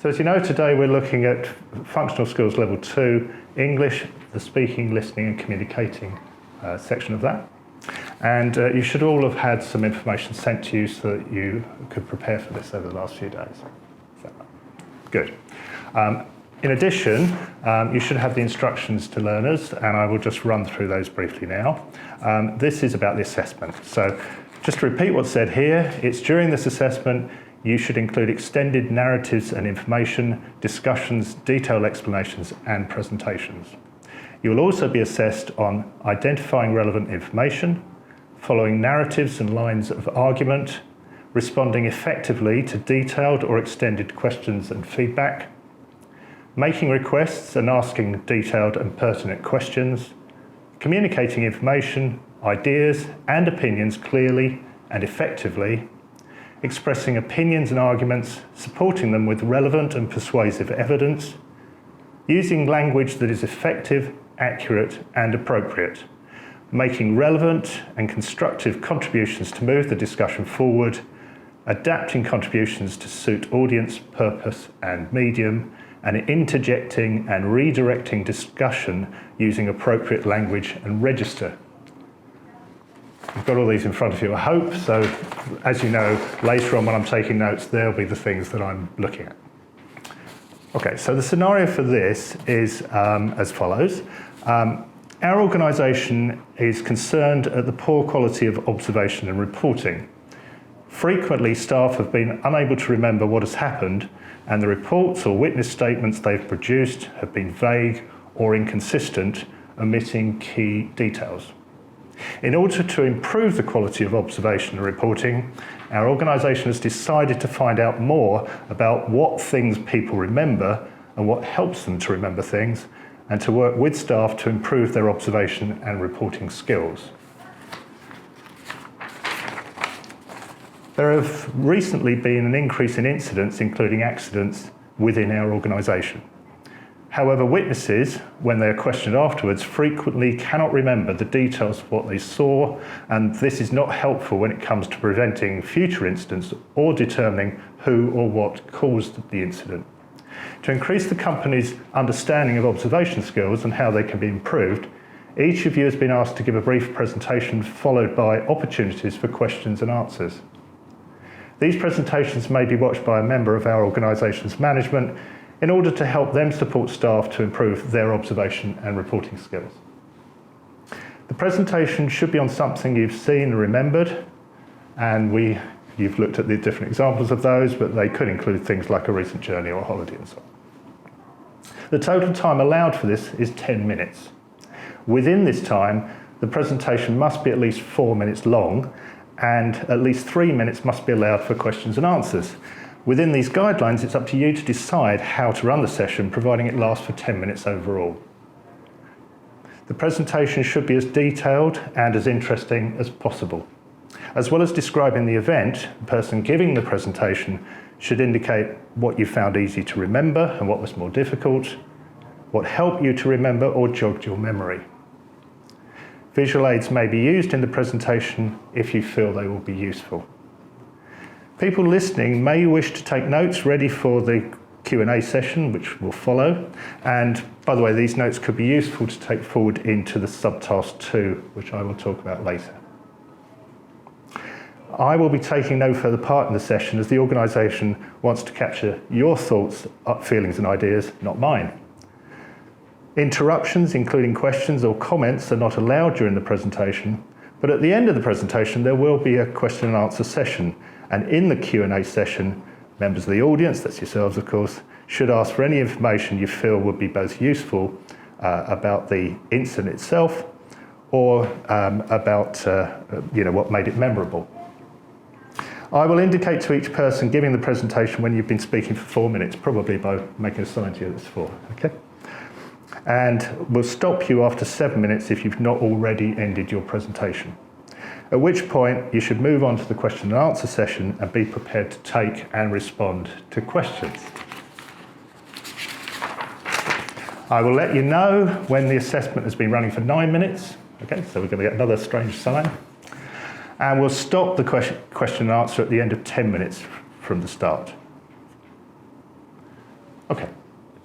So as you know, today we're looking at functional skills level 2, English, the speaking, listening and communicating section of that. And you should all have had some information sent to you so that you could prepare for this over the last few days. So, good. In addition, you should have the instructions to learners, and I will just run through those briefly now. This is about the assessment. So just to repeat what's said here, it's during this assessment you should include extended narratives and information, discussions, detailed explanations and presentations. You will also be assessed on identifying relevant information, following narratives and lines of argument, responding effectively to detailed or extended questions and feedback, making requests and asking detailed and pertinent questions, communicating information, ideas and opinions clearly and effectively, expressing opinions and arguments, supporting them with relevant and persuasive evidence, using language that is effective, accurate and appropriate, making relevant and constructive contributions to move the discussion forward, adapting contributions to suit audience, purpose and medium, and interjecting and redirecting discussion using appropriate language and register. You've got all these in front of you, I hope, so as you know, later on when I'm taking notes, there'll be the things that I'm looking at. Okay, so the scenario for this is as follows. Our organisation is concerned at the poor quality of observation and reporting. Frequently, staff have been unable to remember what has happened, and the reports or witness statements they've produced have been vague or inconsistent, omitting key details. In order to improve the quality of observation and reporting, our organisation has decided to find out more about what things people remember and what helps them to remember things, and to work with staff to improve their observation and reporting skills. There have recently been an increase in incidents, including accidents, within our organisation. However, witnesses, when they are questioned afterwards, frequently cannot remember the details of what they saw, and this is not helpful when it comes to preventing future incidents or determining who or what caused the incident. To increase the company's understanding of observation skills and how they can be improved, each of you has been asked to give a brief presentation followed by opportunities for questions and answers. These presentations may be watched by a member of our organisation's management in order to help them support staff to improve their observation and reporting skills. The presentation should be on something you've seen and remembered, and you've looked at the different examples of those, but they could include things like a recent journey or holiday and so on. The total time allowed for this is 10 minutes. Within this time, the presentation must be at least 4 minutes long, and at least 3 minutes must be allowed for questions and answers. Within these guidelines, it's up to you to decide how to run the session, providing it lasts for 10 minutes overall. The presentation should be as detailed and as interesting as possible. As well as describing the event, the person giving the presentation should indicate what you found easy to remember and what was more difficult, what helped you to remember or jogged your memory. Visual aids may be used in the presentation if you feel they will be useful. People listening may wish to take notes ready for the Q&A session, which will follow. And by the way, these notes could be useful to take forward into the subtask 2, which I will talk about later. I will be taking no further part in the session as the organisation wants to capture your thoughts, feelings and ideas, not mine. Interruptions, including questions or comments, are not allowed during the presentation, but at the end of the presentation there will be a question and answer session, and in the Q&A session, members of the audience, that's yourselves of course, should ask for any information you feel would be both useful about the incident itself or about what made it memorable. I will indicate to each person giving the presentation when you've been speaking for 4 minutes, probably by making a sign to you that's 4, okay? And we'll stop you after 7 minutes if you've not already ended your presentation. At which point you should move on to the question and answer session and be prepared to take and respond to questions. I will let you know when the assessment has been running for 9 minutes. Okay, so we're going to get another strange sign. And we'll stop the question and answer at the end of 10 minutes from the start. Okay.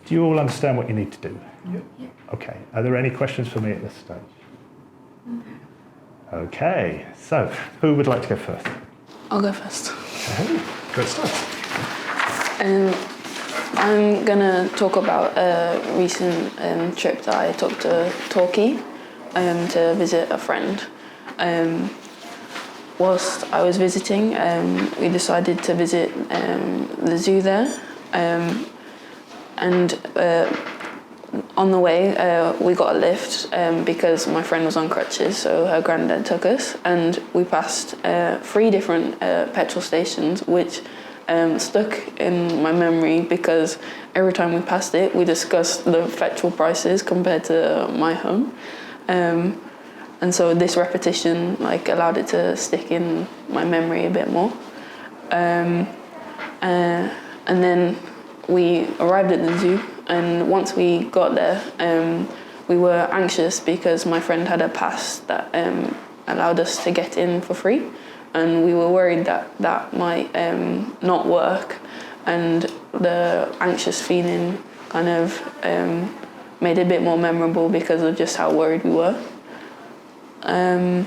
Do you all understand what you need to do? Yeah. Okay. Are there any questions for me at this stage? Okay. So, who would like to go first? I'll go first. Okay. Good stuff. I'm gonna talk about a recent trip that I took to Turkey to visit a friend. Whilst I was visiting, we decided to visit the zoo there, and on the way we got a lift because my friend was on crutches, so her granddad took us, and we passed 3 different petrol stations, which stuck in my memory because every time we passed it, we discussed the petrol prices compared to my home. And so this repetition allowed it to stick in my memory a bit more. And then we arrived at the zoo, and once we got there, we were anxious because my friend had a pass that allowed us to get in for free, and we were worried that that might not work, and the anxious feeling kind of made it a bit more memorable because of just how worried we were. And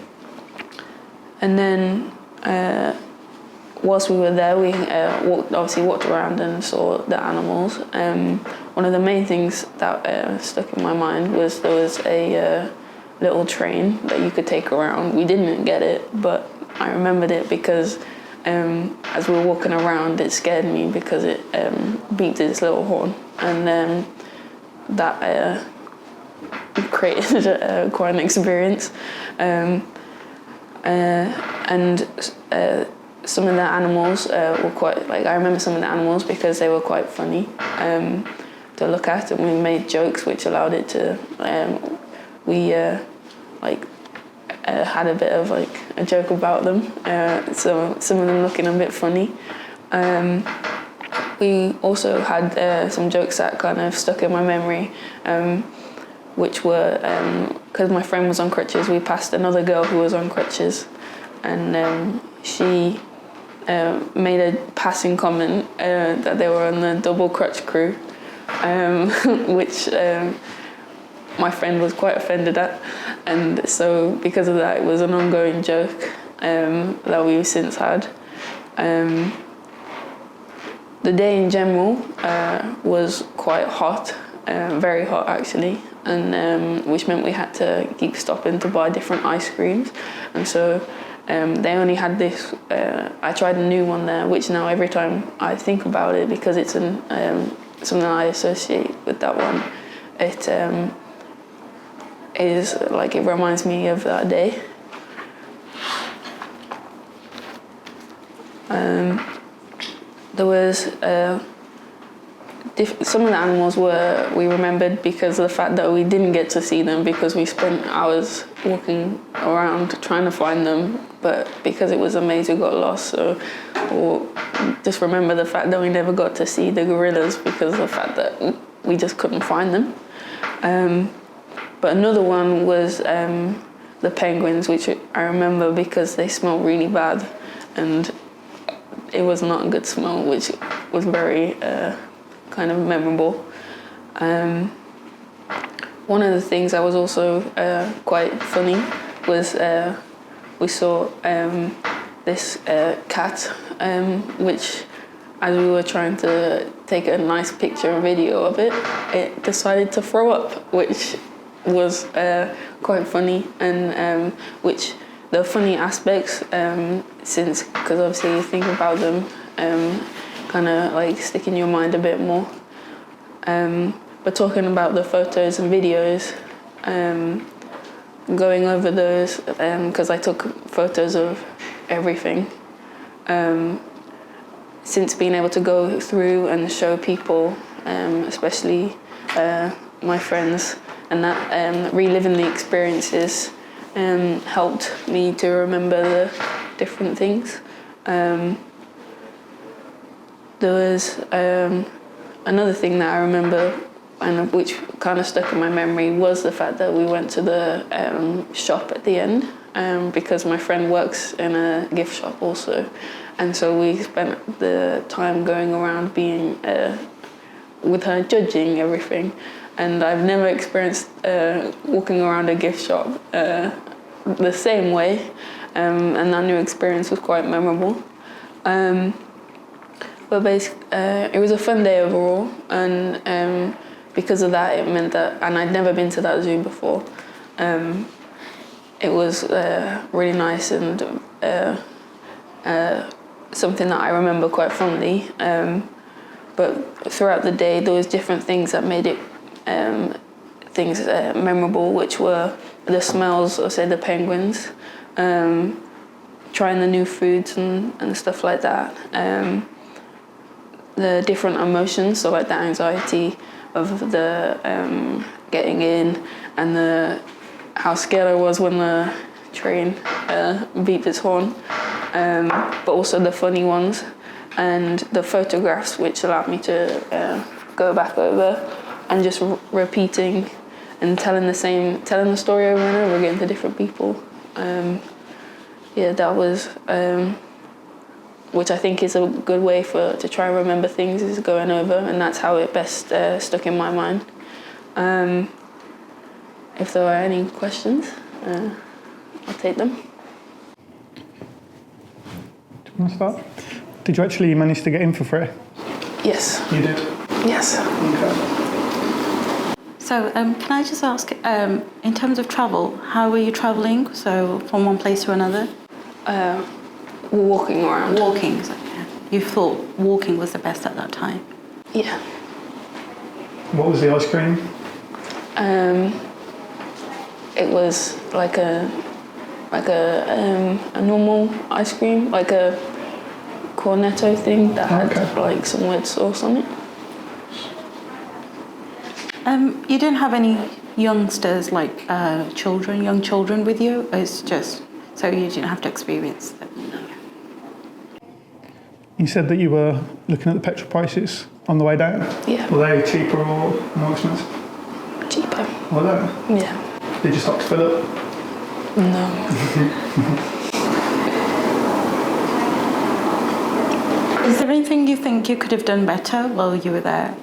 then whilst we were there, we walked around and saw the animals. One of the main things that stuck in my mind was there was a little train that you could take around. We didn't get it, but I remembered it because as we were walking around, it scared me because it beeped its little horn, and that created quite an experience. Some of the animals were quite, I remember some of the animals because they were quite funny to look at, and we made jokes which allowed it to, had a bit of a joke about them, so some of them looking a bit funny. We also had some jokes that kind of stuck in my memory, which were, because my friend was on crutches, we passed another girl who was on crutches, and she made a passing comment that they were on the double crutch crew, which my friend was quite offended at, and so because of that it was an ongoing joke that we've since had. The day in general was quite hot, very hot actually, and which meant we had to keep stopping to buy different ice creams, and so they only had this. I tried a new one there, which now every time I think about it, because it's something I associate with that one, it is it reminds me of that day. There was some of the animals we remembered because of the fact that we didn't get to see them because we spent hours walking around trying to find them, but because it was a maze we got lost, so we'll just remember the fact that we never got to see the gorillas because of the fact that we just couldn't find them. But another one was the penguins, which I remember because they smelled really bad, and it was not a good smell, which was very kind of memorable. One of the things that was also quite funny was we saw this cat, which, as we were trying to take a nice picture and video of it, it decided to throw up, which was quite funny, and which the funny aspects, because obviously you think about them, kind of stick in your mind a bit more. But talking about the photos and videos, going over those, because I took photos of everything. Since being able to go through and show people, especially my friends, and that reliving the experiences helped me to remember the different things. There was another thing that I remember, and which kind of stuck in my memory, was the fact that we went to the shop at the end, because my friend works in a gift shop also, and so we spent the time going around being with her judging everything. And I've never experienced walking around a gift shop the same way, and that new experience was quite memorable. But basically, it was a fun day overall, and because of that, it meant that, and I'd never been to that zoo before. It was really nice and something that I remember quite fondly. But throughout the day, there was different things that made it memorable, which were the smells of, say, the penguins, trying the new foods and stuff like that. The different emotions, so like the anxiety of the getting in, and how scared I was when the train beeped its horn, but also the funny ones, and the photographs, which allowed me to go back over and just repeating and telling the story over and over again to different people. That was, which I think is a good way to try and remember things, is going over, and that's how it best stuck in my mind. If there are any questions, I'll take them. Do you want to start? Did you actually manage to get in for free? Yes. You did? Yes. Okay. So can I just ask, in terms of travel, how were you travelling? So from one place to another? Walking around. Walking. So, yeah. You thought walking was the best at that time? Yeah. What was the ice cream? It was like a normal ice cream, like a cornetto thing that had like some weird sauce on it. You didn't have any youngsters, like young children with you? It's just so you didn't have to experience that? No. You said that you were looking at the petrol prices on the way down? Yeah. Were they cheaper or more expensive? Cheaper. Were they? Yeah. Did you stop to fill up? No. Is there anything you think you could have done better while you were there?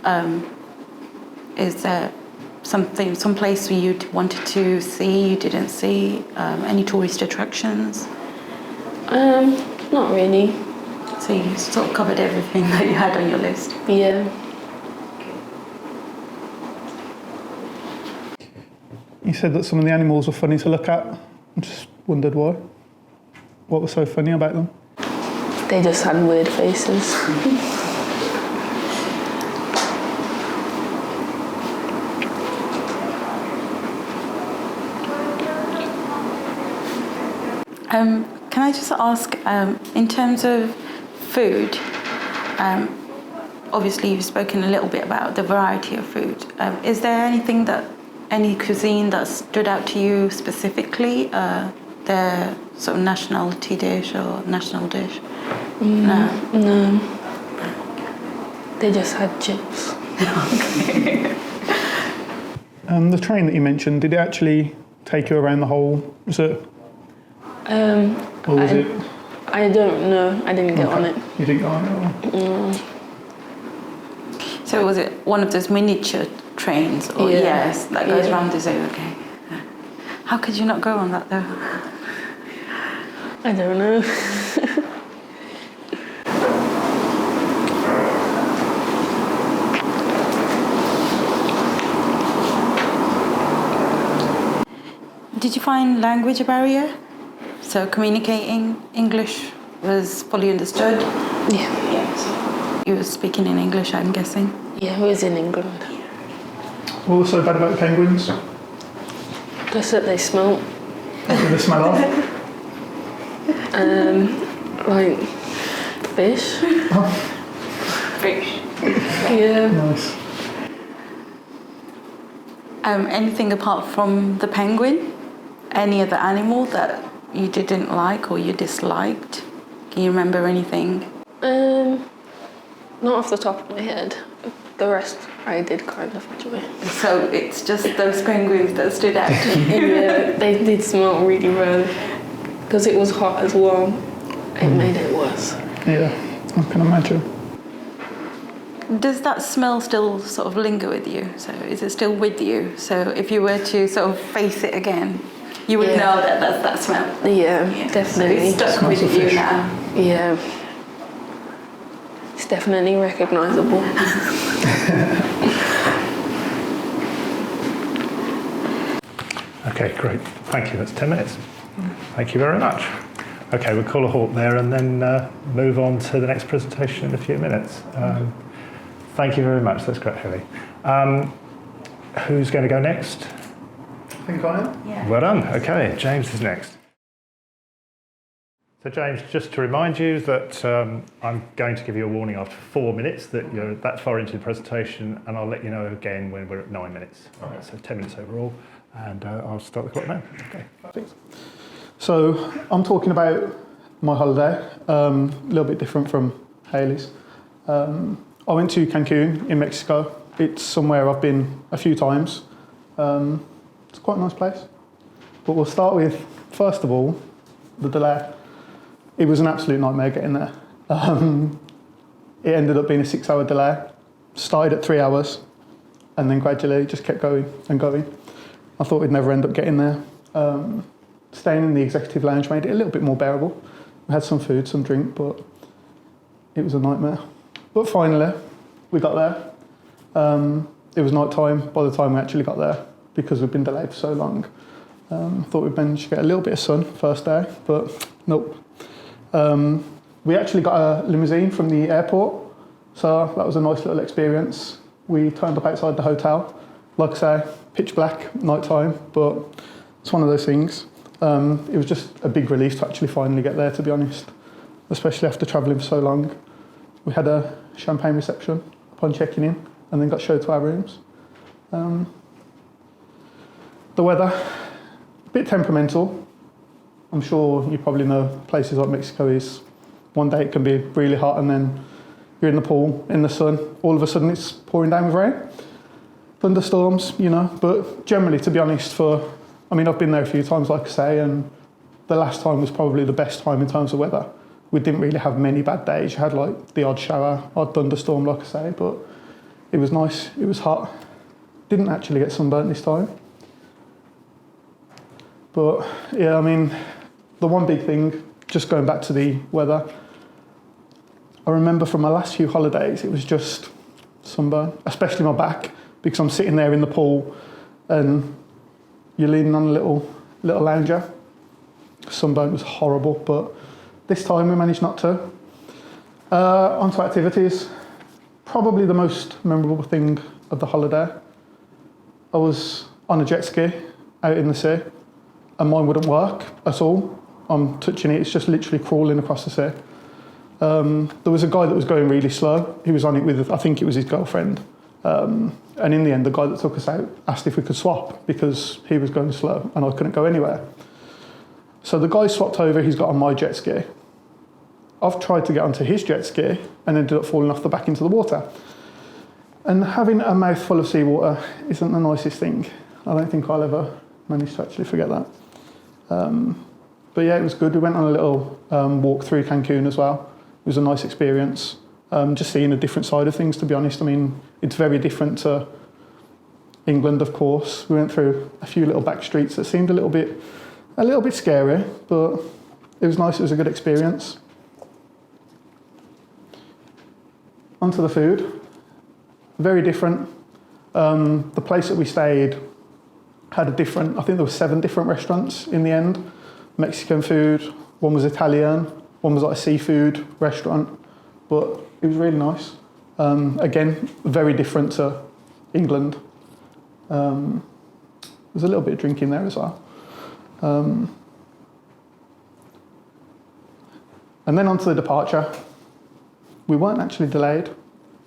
Is there some place where you wanted to see, you didn't see? Any tourist attractions? Not really. So you sort of covered everything that you had on your list? Yeah. You said that some of the animals were funny to look at. I just wondered why. What was so funny about them? They just had weird faces. Can I just ask, in terms of food, obviously you've spoken a little bit about the variety of food. Is there any cuisine that stood out to you specifically? Their sort of nationality dish or national dish? No. They just had chips. Okay. The train that you mentioned, did it actually take you around the whole zoo? Or was it? I don't know. I didn't get on it. You didn't go on it? Or? So was it one of those miniature trains? Or yes, that goes around the zoo. Okay. How could you not go on that though? I don't know. Did you find language a barrier? So communicating English was fully understood? Yeah. Yes. You were speaking in English, I'm guessing? Yeah, we was in England. What was so bad about the penguins? Just that they smell What did they smell of? like fish. Oh, Fish. Yeah. nice. Anything apart from the penguin? Any other animal that you didn't like or you disliked? Can you remember anything? Not off the top of my head. The rest I did kind of enjoy. So it's just those penguins that stood out to you? Yeah, they did smell really bad. Because it was hot as well, it made it worse. Yeah, I can imagine. Does that smell still sort of linger with you? So is it still with you? So if you were to sort of face it again, you would know that that's that smell. Yeah, definitely. So it's stuck with you now. Yeah. It's definitely recognisable. Okay, great. Thank you. That's 10 minutes. Thank you very much. Okay, we'll call a halt there and then move on to the next presentation in a few minutes. Thank you very much. That's great, Haley. Who's going to go next? I think I am. Yeah. Well done. Okay, James is next. So James, just to remind you that I'm going to give you a warning after 4 minutes that you're that far into the presentation, and I'll let you know again when we're at 9 minutes. All right, so 10 minutes overall, and I'll start the clock now. Okay. Thanks. So I'm talking about my holiday, a little bit different from Haley's. I went to Cancun in Mexico. It's somewhere I've been a few times. It's quite a nice place. But we'll start with, first of all, the delay. It was an absolute nightmare getting there. It ended up being a 6-hour delay. Started at 3 hours and then gradually just kept going and going. I thought we'd never end up getting there. Staying in the executive lounge made it a little bit more bearable. We had some food, some drink, but it was a nightmare. But finally, we got there. It was night time by the time we actually got there because we'd been delayed for so long. Thought we'd managed to get a little bit of sun first day, but nope. We actually got a limousine from the airport, so that was a nice little experience. We turned up outside the hotel. Like I say, pitch black, night time, but it's one of those things. It was just a big relief to actually finally get there, to be honest, especially after travelling for so long. We had a champagne reception upon checking in and then got showed to our rooms. The weather, a bit temperamental. I'm sure you probably know places like Mexico is, one day it can be really hot and then you're in the pool, in the sun, all of a sudden it's pouring down with rain. Thunderstorms, you know, but generally, to be honest, I've been there a few times, like I say, and the last time was probably the best time in terms of weather. We didn't really have many bad days. You had like the odd shower, odd thunderstorm, like I say, but it was nice, it was hot. Didn't actually get sunburnt this time. But yeah, I mean, the one big thing, just going back to the weather, I remember from my last few holidays, it was just sunburn, especially my back, because I'm sitting there in the pool and you're leaning on a little lounger. Sunburn was horrible, but this time we managed not to. Onto activities. Probably the most memorable thing of the holiday. I was on a jet ski out in the sea, and mine wouldn't work at all. I'm touching it, it's just literally crawling across the sea. There was a guy that was going really slow. He was on it with, I think it was his girlfriend. And in the end, the guy that took us out asked if we could swap because he was going slow and I couldn't go anywhere. So the guy swapped over, he's got on my jet ski. I've tried to get onto his jet ski and ended up falling off the back into the water. And having a mouthful of seawater isn't the nicest thing. I don't think I'll ever manage to actually forget that. But yeah, it was good. We went on a little walk through Cancun as well. It was a nice experience. Just seeing a different side of things, to be honest. I mean, it's very different to England, of course. We went through a few little back streets that seemed a little bit scary, but it was nice. It was a good experience. Onto the food. Very different. The place that we stayed had I think there were 7 different restaurants in the end. Mexican food, one was Italian, one was like a seafood restaurant, but it was really nice. Again, very different to England. There's a little bit of drinking there as well. And then on to the departure. We weren't actually delayed,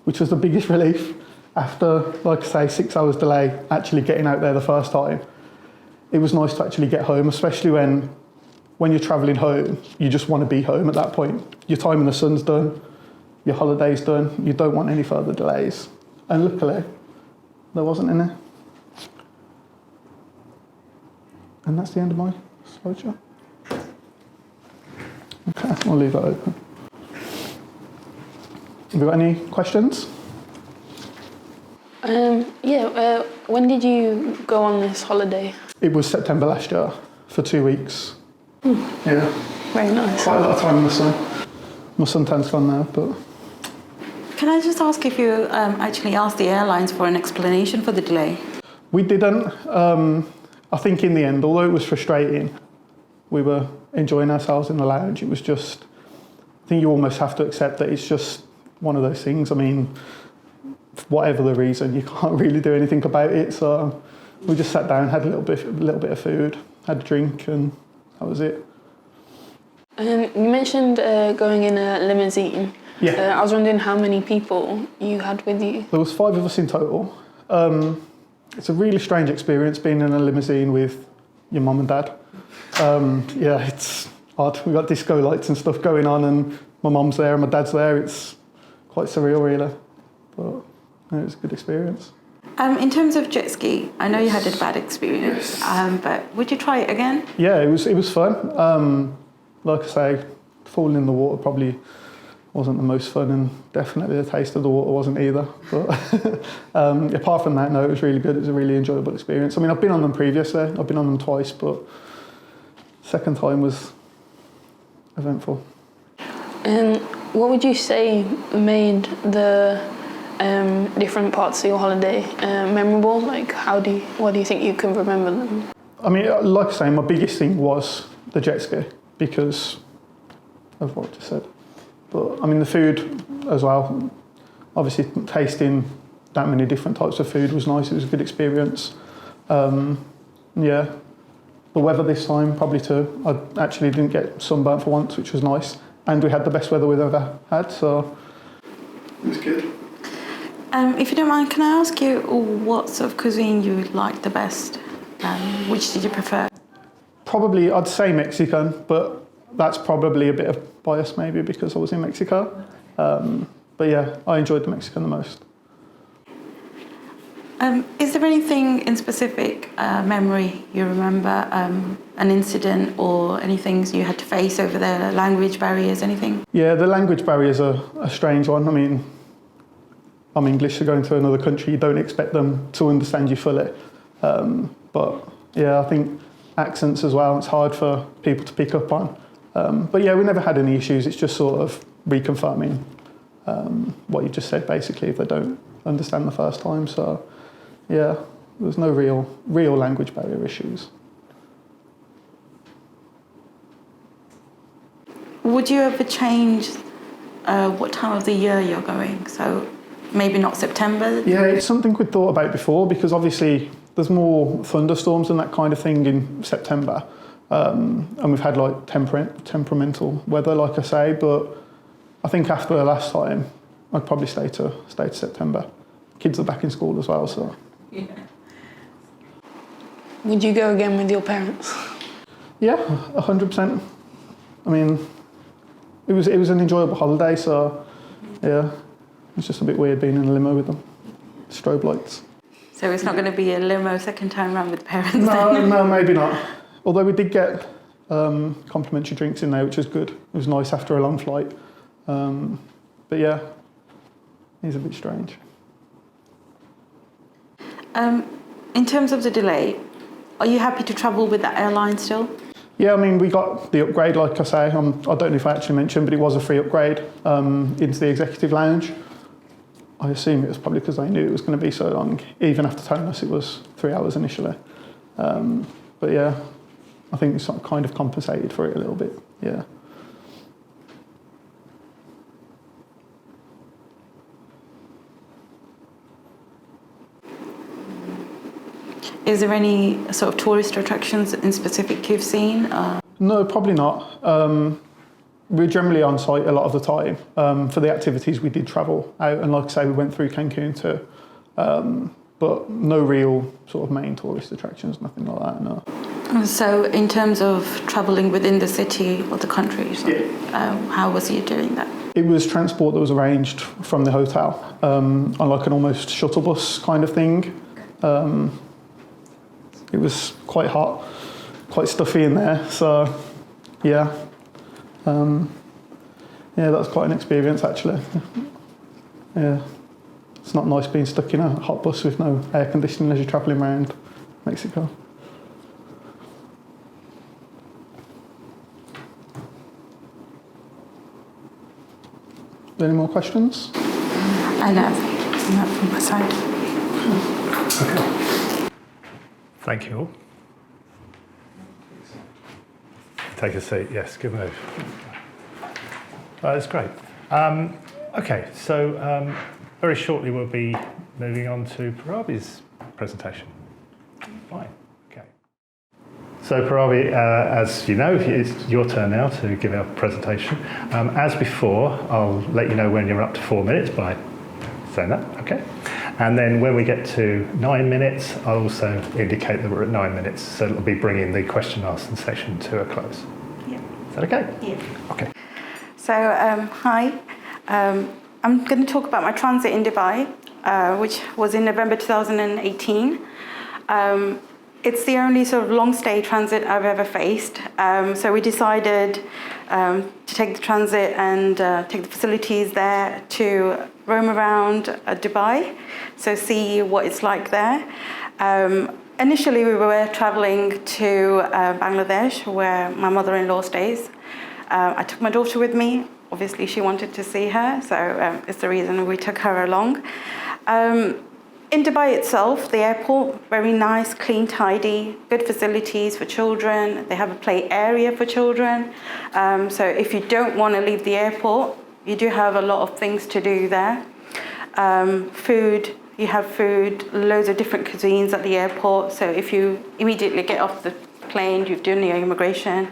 which was the biggest relief. After, like I say, 6 hours delay, actually getting out there the first time, it was nice to actually get home, especially when you're travelling home, you just want to be home at that point. Your time in the sun's done, your holiday's done, you don't want any further delays. And luckily, there wasn't any. And that's the end of my slideshow. Okay, I'll leave that open. Have you got any questions? When did you go on this holiday? It was September last year for 2 weeks. Yeah, Very nice. quite a lot of time in the sun. My suntan's gone now, but Can I just ask if you actually asked the airlines for an explanation for the delay? we didn't. I think in the end, although it was frustrating, we were enjoying ourselves in the lounge. It was just, I think you almost have to accept that it's just one of those things. I mean, for whatever the reason, you can't really do anything about it. So we just sat down, had a little bit of food, had a drink, and that was it. You mentioned going in a limousine. Yeah. I was wondering how many people you had with you. There was 5 of us in total. It's a really strange experience being in a limousine with your mum and dad. Yeah, it's odd. We've got disco lights and stuff going on, and my mum's there and my dad's there. It's quite surreal, really. But yeah, it was a good experience. In terms of jet ski, I know you had a bad experience, but would you try it again? Yeah, it was fun. Like I say, falling in the water probably wasn't the most fun, and definitely the taste of the water wasn't either. But apart from that, no, it was really good. It was a really enjoyable experience. I mean, I've been on them previously. I've been on them twice, but second time was eventful. And what would you say made the different parts of your holiday memorable? Like, what do you think you can remember them? I mean, like I say, my biggest thing was the jet ski because of what I just said. But I mean, the food as well. Obviously, tasting that many different types of food was nice. It was a good experience. Yeah, the weather this time probably too. I actually didn't get sunburnt for once, which was nice. And we had the best weather we've ever had, so it was good. If you don't mind, can I ask you what sort of cuisine you liked the best? Which did you prefer? Probably, I'd say Mexican, but that's probably a bit of bias maybe because I was in Mexico. But yeah, I enjoyed the Mexican the most. Is there anything in specific memory you remember, an incident or anything you had to face over there, language barriers, anything? Yeah, the language barriers are a strange one. I mean, I'm English, so going to another country, you don't expect them to understand you fully. But yeah, I think accents as well, it's hard for people to pick up on. But yeah, we never had any issues. It's just sort of reconfirming what you just said, basically, if they don't understand the first time. So yeah, there's no real language barrier issues. Would you ever change what time of the year you're going? So maybe not September? Yeah, it's something we'd thought about before because obviously there's more thunderstorms and that kind of thing in September. And we've had like temperamental weather, like I say, but I think after the last time, I'd probably stay to September. Kids are back in school as well, so. Yeah. Would you go again with your parents? Yeah, 100%. I mean, it was an enjoyable holiday, so yeah, it's just a bit weird being in a limo with them. Strobe lights. So it's not going to be a limo second time round with the parents? No, maybe not. Although we did get complimentary drinks in there, which was good. It was nice after a long flight. But yeah, it's a bit strange. In terms of the delay, are you happy to travel with that airline still? Yeah, I mean, we got the upgrade, like I say. I don't know if I actually mentioned, but it was a free upgrade into the executive lounge. I assume it was probably because they knew it was going to be so long. Even after telling us it was 3 hours initially. But yeah, I think it's kind of compensated for it a little bit, yeah. Is there any sort of tourist attractions in specific you've seen? No, probably not. We're generally on site a lot of the time. For the activities, we did travel out, and like I say, we went through Cancun too. But no real sort of main tourist attractions, nothing like that, no. So in terms of travelling within the city or the country, Yeah. How was you doing that? It was transport that was arranged from the hotel on like an almost shuttle bus kind of thing. It was quite hot, quite stuffy in there, so yeah. Yeah, that was quite an experience actually. Yeah. It's not nice being stuck in a hot bus with no air conditioning as you're travelling around Mexico. Any more questions? I know. Not from my side. Okay. Thank you all. Take a seat. Yes, good move. That's great. Okay, so very shortly we'll be moving on to Parabi's presentation. Fine. Okay. So Parabi, as you know, it's your turn now to give our presentation. As before, I'll let you know when you're up to 4 minutes by saying that, okay? And then when we get to 9 minutes, I'll also indicate that we're at 9 minutes, so it'll be bringing the question and answer section to a close. Yeah. Is that okay? Yeah. Okay. So, hi. I'm going to talk about my transit in Dubai, which was in November 2018. It's the only sort of long stay transit I've ever faced. So we decided to take the transit and take the facilities there to roam around Dubai, so see what it's like there. Initially, we were traveling to Bangladesh, where my mother-in-law stays. I took my daughter with me. Obviously, she wanted to see her, so it's the reason we took her along. In Dubai itself, the airport, very nice, clean, tidy, good facilities for children. They have a play area for children. So if you don't want to leave the airport, you do have a lot of things to do there. Food, you have food, loads of different cuisines at the airport. So if you immediately get off the plane, you've done your immigration,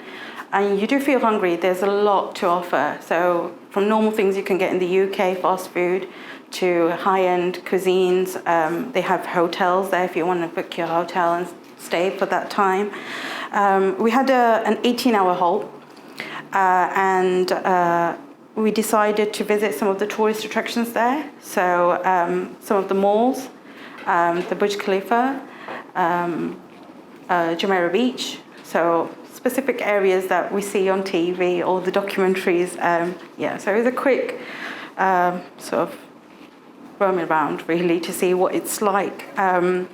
and you do feel hungry, there's a lot to offer. So from normal things you can get in the UK, fast food, to high-end cuisines. They have hotels there if you want to book your hotel and stay for that time. We had an 18-hour halt, and we decided to visit some of the tourist attractions there. So some of the malls, the Burj Khalifa, Jumeirah Beach. So specific areas that we see on TV or the documentaries. So it was a quick sort of roaming around really to see what it's like. In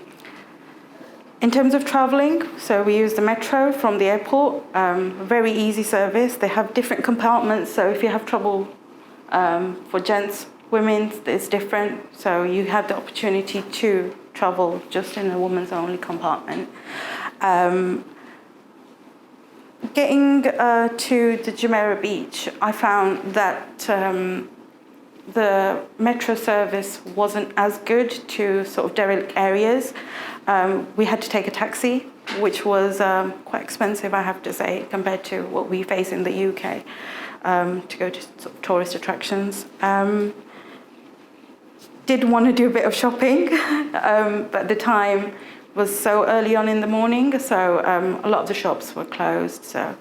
terms of traveling, so we use the metro from the airport, very easy service. They have different compartments, so if you have trouble for gents, women, it's different. So you have the opportunity to travel just in a woman's only compartment. Getting to the Jumeirah Beach, I found that the metro service wasn't as good to sort of derelict areas. We had to take a taxi, which was quite expensive, I have to say, compared to what we face in the UK, to go to sort of tourist attractions. Did want to do a bit of shopping, but the time was so early on in the morning, so a lot of the shops were closed. So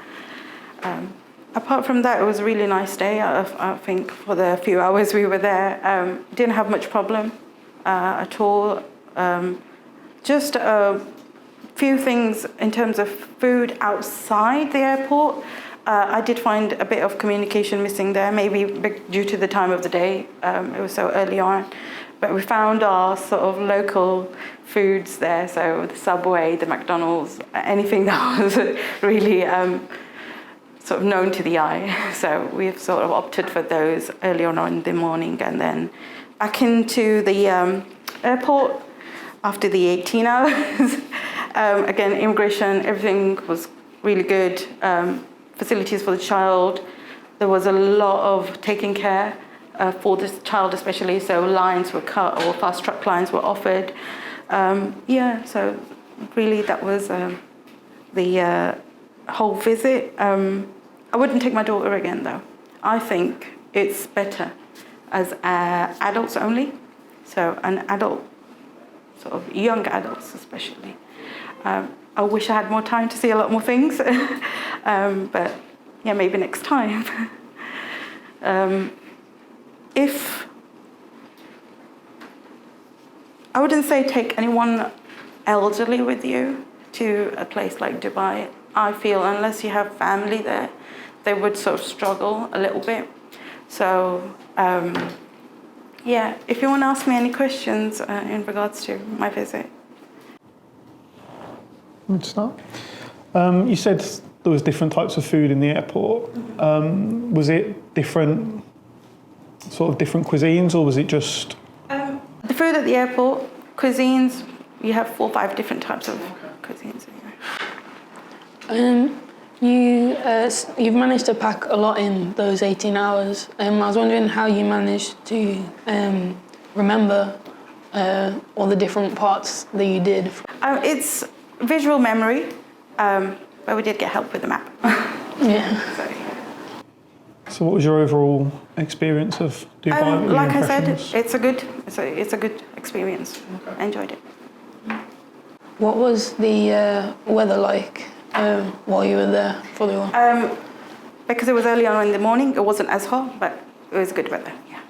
apart from that, it was a really nice day. I think for the few hours we were there, didn't have much problem at all. Just a few things in terms of food outside the airport. I did find a bit of communication missing there, maybe due to the time of the day. It was so early on. But we found our sort of local foods there, so the Subway, the McDonald's, anything that was really sort of known to the eye. So we've sort of opted for those early on in the morning, and then back into the airport after the 18 hours. Again, immigration, everything was really good. Facilities for the child. There was a lot of taking care for this child especially, so lines were cut or fast track lines were offered. So really that was the whole visit. I wouldn't take my daughter again though. I think it's better as adults only, so an adult, sort of young adults especially. I wish I had more time to see a lot more things, but yeah, maybe next time. If I wouldn't say take anyone elderly with you to a place like Dubai. I feel unless you have family there, they would sort of struggle a little bit. So Yeah, if you want to ask me any questions in regards to my visit. Let's start. You said there was different types of food in the airport. Was it different cuisines, or was it just... The food at the airport, cuisines, you have 4 or 5 different types of cuisines. You've managed to pack a lot in those 18 hours. I was wondering how you managed to remember all the different parts that you did. It's visual memory, but we did get help with the map. Yeah. So what was your overall experience of Dubai? Your Like I said, impressions? it's a good experience. Okay. I enjoyed it. What was the weather like while you were there for the war? Because it was early on in the morning, it wasn't as hot, but it was good weather. Yeah.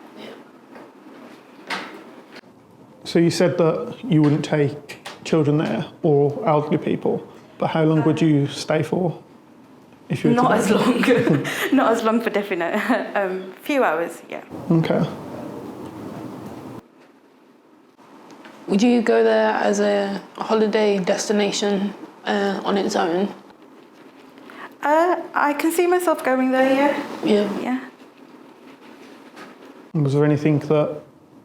So you said that you wouldn't take children there or elderly people, but how long would you stay for? If you were Not to as go? long. Not as long for definite. Few hours, yeah. Okay. Would you go there as a holiday destination on its own? I can see myself going there, yeah. Yeah. Yeah. Was there anything that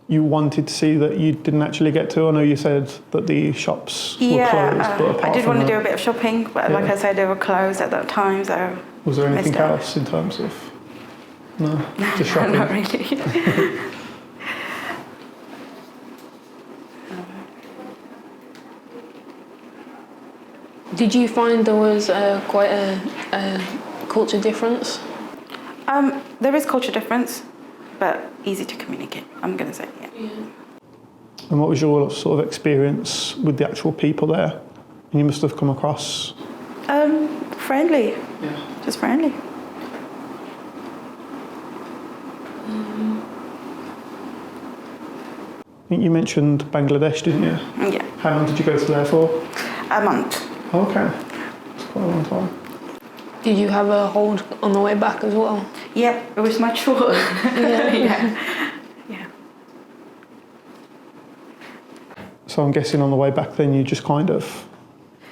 you wanted to see that you didn't actually get to? I know you said that the shops were closed, but apart I did from want to that, do a bit of shopping, but like Yeah. I said, they were closed at that time, so was there anything missed out. else in terms of... No, just shopping? Not really. Did you find there was quite a culture difference? There is culture difference, but easy to communicate, I'm going to say, yeah. And what was your sort of experience with the actual people there? You must have come across... Friendly, Yeah. just friendly. I think you mentioned Bangladesh, didn't you? Yeah, How long did you go to there for? a month. Oh, okay. It's quite a long time. Did you have a hold on the way back as well? Yeah, it was much shorter. Yeah. Yeah. So I'm guessing on the way back then you just kind of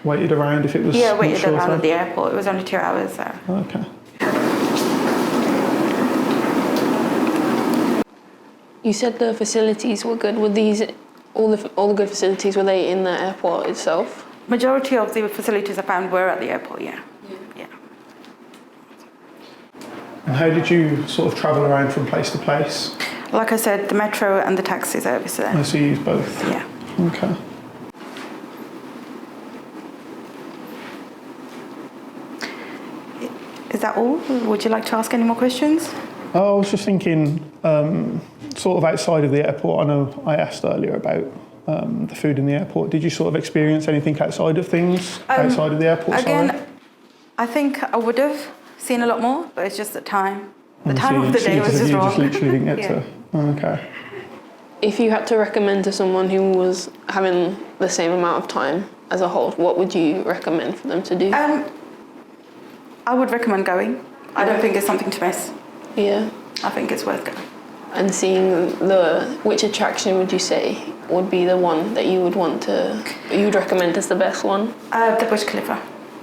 waited around if it was Yeah, much waited around shorter? at the airport. It was only 2 hours, so. Okay. You said the facilities were good. Were these all the good facilities? Were they in the airport itself? Majority of the facilities I found were at the airport, yeah. Yeah. And how did you sort of travel around from place to place? Like I said, the metro and the taxi service I there. see you use both. Yeah. Okay. Is that all? Would you like to ask any more questions? I was just thinking, sort of outside of the airport, I know I asked earlier about the food in the airport. Did you sort of experience anything outside of things, outside of the airport? Again, sorry? I think I would have seen a lot more, but it's just the time. The And time so of the you- day was you just wrong. just literally didn't get Yeah. to. Okay. If you had to recommend to someone who was having the same amount of time as a whole, what would you recommend for them to do? I would recommend going. I don't think it's something to miss. Yeah. I think it's worth going. And seeing which attraction would you say would be the one that you would recommend as the best one? The Burj Khalifa.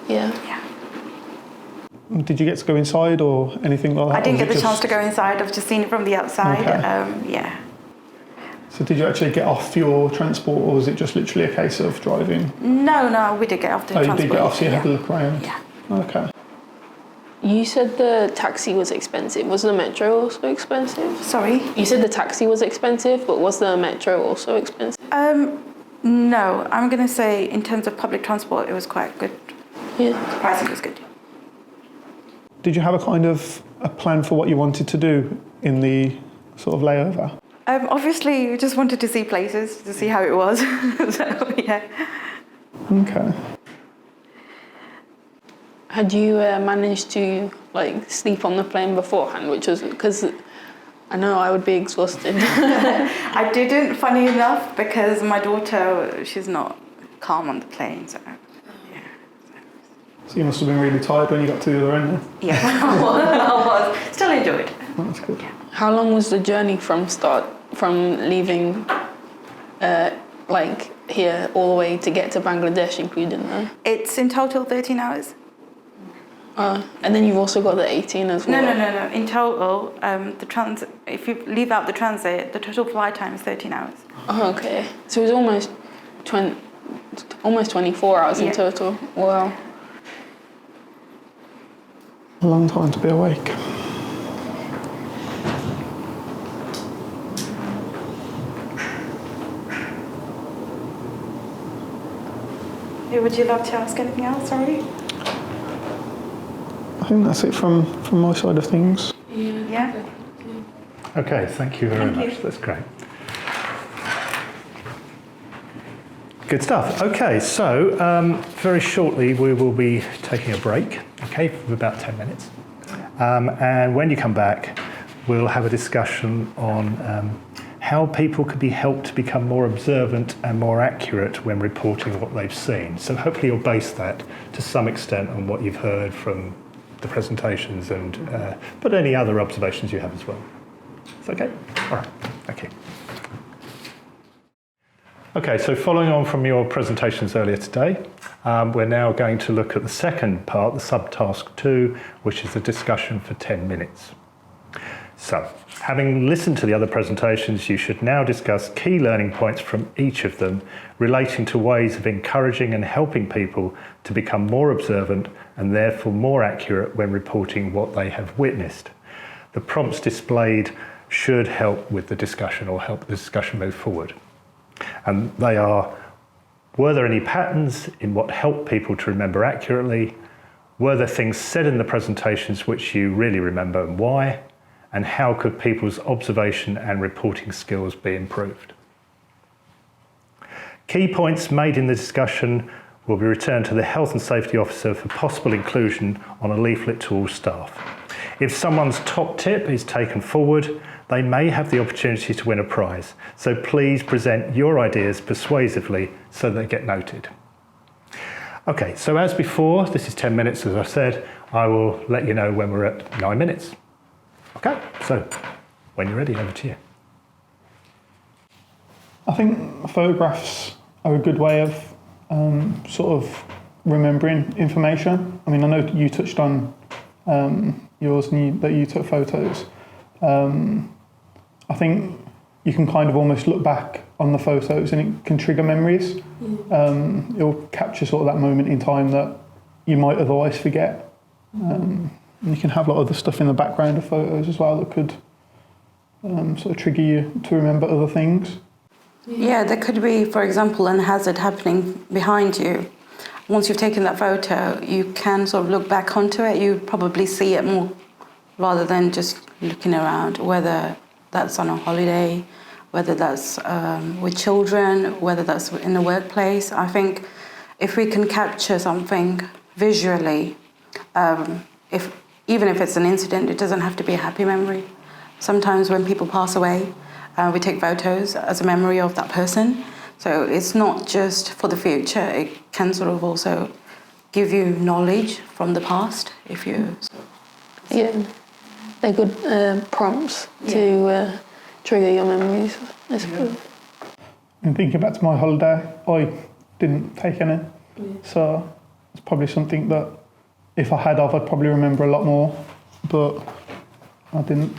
Yeah. Yeah. Did you get to go inside or anything like that? I didn't or get was the it chance to just- go inside. I've just seen it from the outside. Okay. Yeah. So did you actually get off your transport, or was it just literally a case of driving? No, we did get off the Oh, you transport. did get off, so you yeah. had to look around. Yeah. Okay. You said the taxi was expensive. Was the metro also expensive? Sorry. You said the taxi was expensive, but was the metro also expensive? No, I'm going to say in terms of public transport, it was quite good. Yeah. The pricing was good. Did you have a kind of a plan for what you wanted to do in the sort of layover? Obviously, we just wanted to see places, to see how it was. So, yeah. Okay. Had you managed to sleep on the plane beforehand, which was because I know I would be exhausted. I didn't, funny enough, because my daughter, she's not calm on the plane, so yeah. So you must have been really tired when you got to the other end then? Yeah, I was. Still enjoyed. That's good. How long was the journey from start from leaving like here all the way to get to Bangladesh included there? It's in total 13 hours. And then you've also got the 18 as well. No. In total, the transit. If you leave out the transit, the total flight time is 13 hours. Oh, okay. So it's almost 24 hours in total. Wow. A long time to be awake. Would you love to ask anything else, sorry? I think that's it from my side of things. Yeah. Okay, thank you very much. That's great. Good stuff. Okay, so very shortly we will be taking a break, okay, for about 10 minutes. And when you come back, we'll have a discussion on how people could be helped to become more observant and more accurate when reporting what they've seen. So hopefully you'll base that to some extent on what you've heard from the presentations and but any other observations you have as well. It's okay? All right, thank you. Okay, so following on from your presentations earlier today, we're now going to look at the second part, the subtask 2, which is a discussion for 10 minutes. So, having listened to the other presentations, you should now discuss key learning points from each of them relating to ways of encouraging and helping people to become more observant and therefore more accurate when reporting what they have witnessed. The prompts displayed should help with the discussion or help the discussion move forward. And they are, were there any patterns in what helped people to remember accurately? Were there things said in the presentations which you really remember and why? And how could people's observation and reporting skills be improved? Key points made in the discussion will be returned to the Health and Safety Officer for possible inclusion on a leaflet to all staff. If someone's top tip is taken forward, they may have the opportunity to win a prize. So please present your ideas persuasively so they get noted. Okay, so as before, this is 10 minutes, as I said. I will let you know when we're at 9 minutes. Okay, so when you're ready, over to you. I think photographs are a good way of sort of remembering information. I mean, I know you touched on yours and that you took photos. I think you can kind of almost look back on the photos and it can trigger memories. It'll capture sort of that moment in time that you might otherwise forget. And you can have a lot of other stuff in the background of photos as well that could sort of trigger you to remember other things. Yeah, there could be, for example, a hazard happening behind you. Once you've taken that photo, you can sort of look back onto it. You probably see it more rather than just looking around, whether that's on a holiday, whether that's with children, whether that's in the workplace. I think if we can capture something visually, even if it's an incident, it doesn't have to be a happy memory. Sometimes when people pass away, we take photos as a memory of that person. So it's not just for the future, it can sort of also give you knowledge from the past if you... Yeah, they're good prompts to trigger your memories, I suppose. And thinking back to my holiday, I didn't take any. So it's probably something that if I had I'd probably remember a lot more, but I didn't.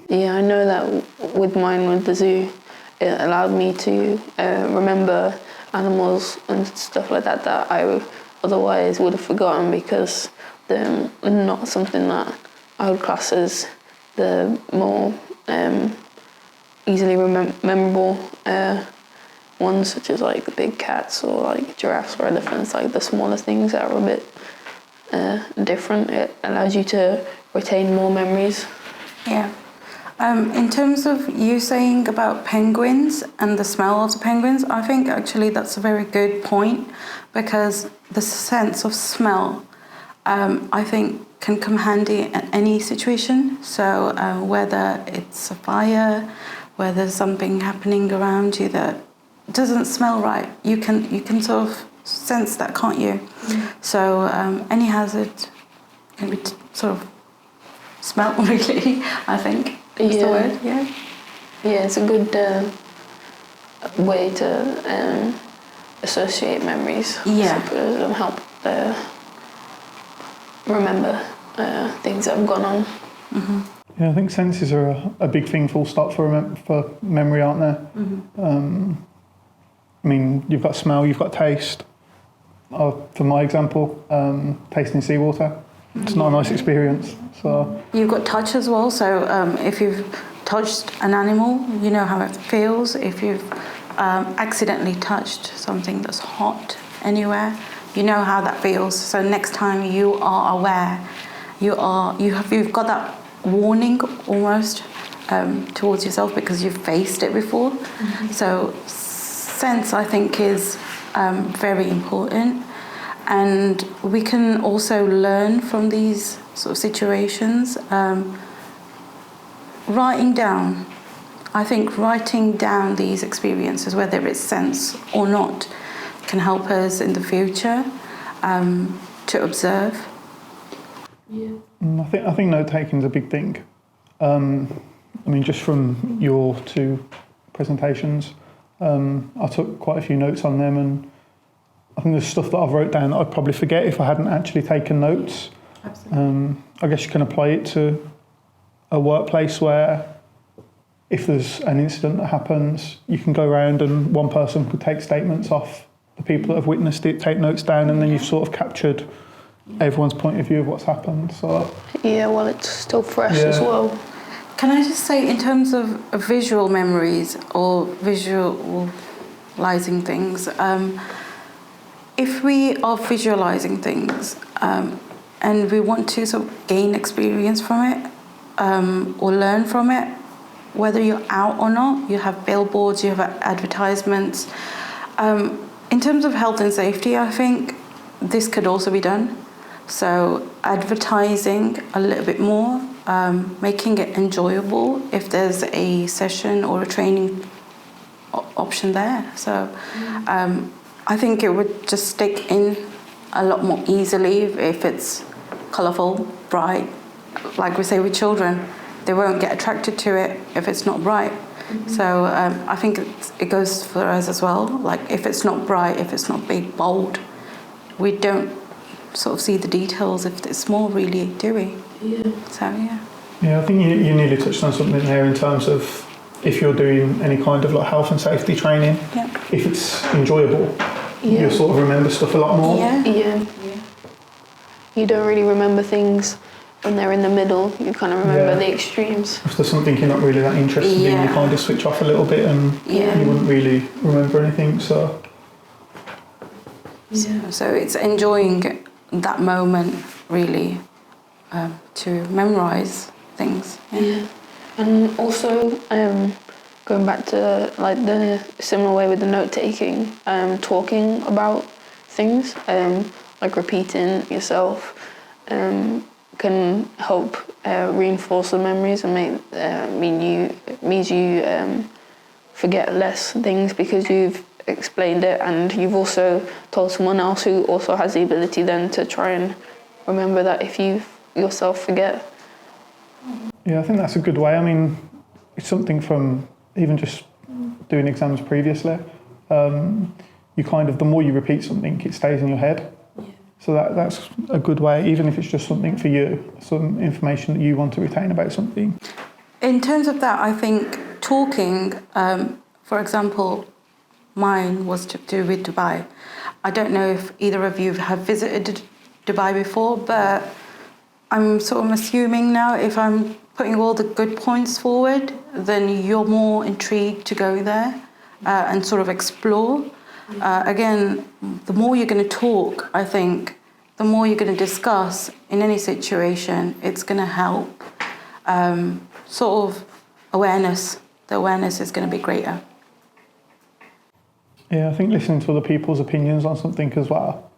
Yeah, I know that with mine with the zoo, it allowed me to remember animals and stuff like that that I otherwise would have forgotten because they're not something that I would class as the more easily memorable ones, such as like the big cats or like giraffes or elephants, like the smaller things that are a bit different. It allows you to retain more memories. Yeah. In terms of you saying about penguins and the smell of the penguins, I think actually that's a very good point because the sense of smell, I think, can come handy in any situation. So whether it's a fire, whether there's something happening around you that doesn't smell right, you can sort of sense that, can't you? So any hazard can be sort of smell really, I think. That's the word, yeah. Yeah, it's a good way to associate memories, I suppose, and help remember things that have gone on. Mm-hmm. Yeah, I think senses are a big thing, full stop, for memory, aren't they? Mm-hmm. I mean, you've got smell, you've got taste. For my example, tasting seawater, it's not a nice experience. So You've got touch as well, so if you've touched an animal, you know how it feels. If you've accidentally touched something that's hot anywhere, you know how that feels. So next time you are aware, you've got that warning almost towards yourself because you've faced it before. Mm-hmm. So sense, I think, is very important, and we can also learn from these sort of situations. Writing down, I think writing down these experiences, whether it's sense or not, can help us in the future to observe. Yeah. I think note taking is a big thing. I mean, just from your 2 presentations, I took quite a few notes on them, and I think there's stuff that I've wrote down that I'd probably forget if I hadn't actually taken notes. Absolutely. I guess you can apply it to a workplace where if there's an incident that happens, you can go around and one person could take statements off the people that have witnessed it, take notes down, and then you've sort of captured everyone's point of view of what's happened. So Yeah, well, it's still fresh as well. Can I just say, in terms of visual memories or visualizing things, if we are visualizing things and we want to sort of gain experience from it or learn from it, whether you're out or not, you have billboards, you have advertisements. In terms of health and safety, I think this could also be done. So advertising a little bit more, making it enjoyable if there's a session or a training option there. So I think it would just stick in a lot more easily if it's colourful, bright. Like we say with children, they won't get attracted to it if it's not bright. Mm-hmm. So I think it goes for us as well. Like if it's not bright, if it's not big, bold, we don't sort of see the details if it's small, really, do we? Yeah. So, yeah. Yeah, I think you nearly touched on something there in terms of if you're doing any kind of like health and safety training, if it's enjoyable, you'll sort of remember stuff a lot more. Yeah. You don't really remember things when they're in the middle. You kind of remember the extremes. If there's something you're not really that interested in, you kind of switch off a little bit and you wouldn't really remember anything. So it's enjoying that moment, really, to memorise things. Yeah. And also, going back to like the similar way with the note taking, talking about things, like repeating yourself, can help reinforce the memories and means you forget less things because you've explained it and you've also told someone else who also has the ability then to try and remember that if you yourself forget. yeah, I think that's a good way. I mean, it's something from even just doing exams previously. You kind of, the more you repeat something, it stays in your head. So that's a good way, even if it's just something for you, some information that you want to retain about something. In terms of that, I think talking, for example, mine was to do with Dubai. I don't know if either of you have visited Dubai before, but I'm sort of assuming now if I'm putting all the good points forward, then you're more intrigued to go there and sort of explore. Again, the more you're going to talk, I think, the more you're going to discuss in any situation, it's going to help sort of awareness. The awareness is going to be greater. Yeah, I think listening to other people's opinions on something as well.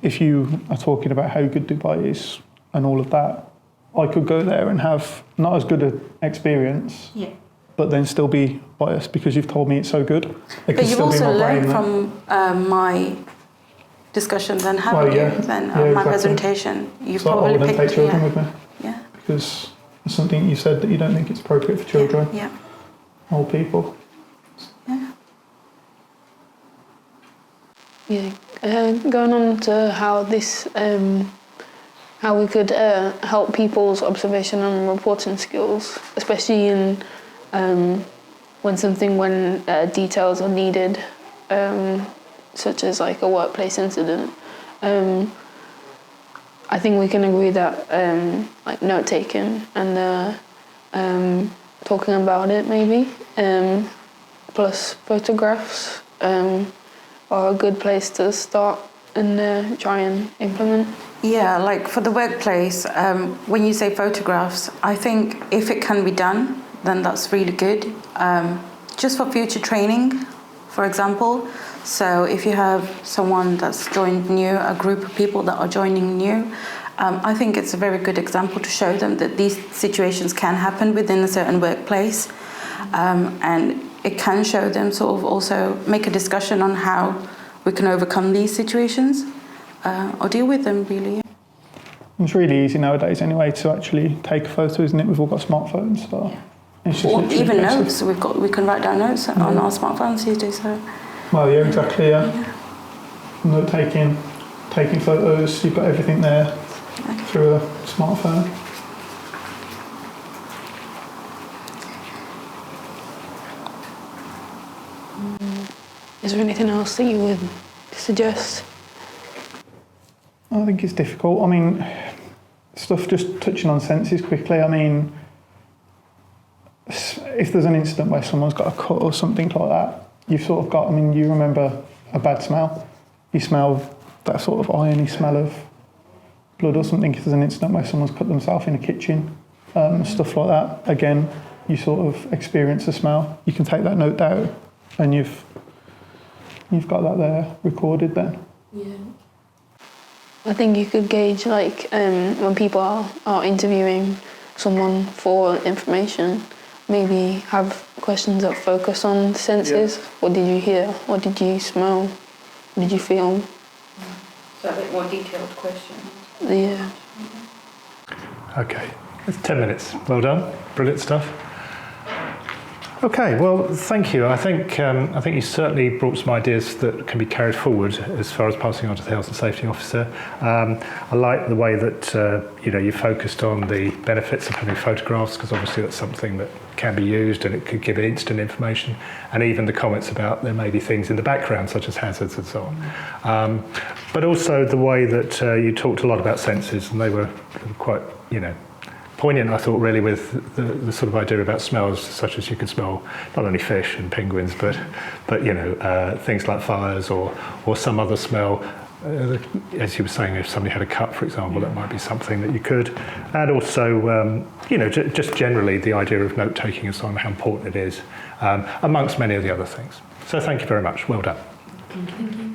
If you are talking about how good Dubai is and all of that, I could go there and have not as good an experience, but then still be biased because you've told me it's so good. It But you've also learned from my discussions and haven't you? Then my exactly. presentation, you so probably I wouldn't picked take children with me. Yeah. Because something you said that you don't think it's appropriate for children, Yeah. old people. Yeah. Yeah, going on to how this, how we could help people's observation and reporting skills, especially in when details are needed, such as like a workplace incident. I think we can agree that like note taking and talking about it maybe, plus photographs are a good place to start and try and implement. Yeah, like for the workplace, when you say photographs, I think if it can be done, then that's really good. Just for future training, for example. So if you have someone that's joined new, a group of people that are joining new, I think it's a very good example to show them that these situations can happen within a certain workplace. And it can show them sort of also make a discussion on how we can overcome these situations or deal with them, really. It's really easy nowadays anyway to actually take a photo, isn't it? We've all got smartphones, so it's just Or literally even a case of- notes, we can write down notes on our smartphones these days. So. Well, yeah, exactly, yeah. Note taking photos, you've got everything there through a smartphone. Is there anything else that you would suggest? I think it's difficult. I mean, stuff just touching on senses quickly. I mean, if there's an incident where someone's got a cut or something like that, you've sort of got, I mean, you remember a bad smell. You smell that sort of irony smell of blood or something. If there's an incident where someone's cut themselves in a kitchen, stuff like that, again, you sort of experience the smell. You can take that note down and you've got that there recorded then. Yeah. I think you could gauge like when people are interviewing someone for information, maybe have questions that focus on senses. Yeah. What did you hear? What did you smell? What did you feel? So a bit more detailed question. Yeah. Okay, it's 10 minutes. Well done. Brilliant stuff. Okay, well, thank you. I think you certainly brought some ideas that can be carried forward as far as passing on to the health and safety officer. I like the way that you focused on the benefits of having photographs, because obviously that's something that can be used and it could give instant information, and even the comments about there may be things in the background such as hazards and so on. But also the way that you talked a lot about senses, and they were quite, poignant, I thought, really, with the sort of idea about smells, such as you can smell not only fish and penguins, but things like fires or some other smell. As you were saying, if somebody had a cut, for example, that might be something that you could. And also, just generally the idea of note taking and so on, how important it is, amongst many of the other things. So thank you very much. Well done. Thank you.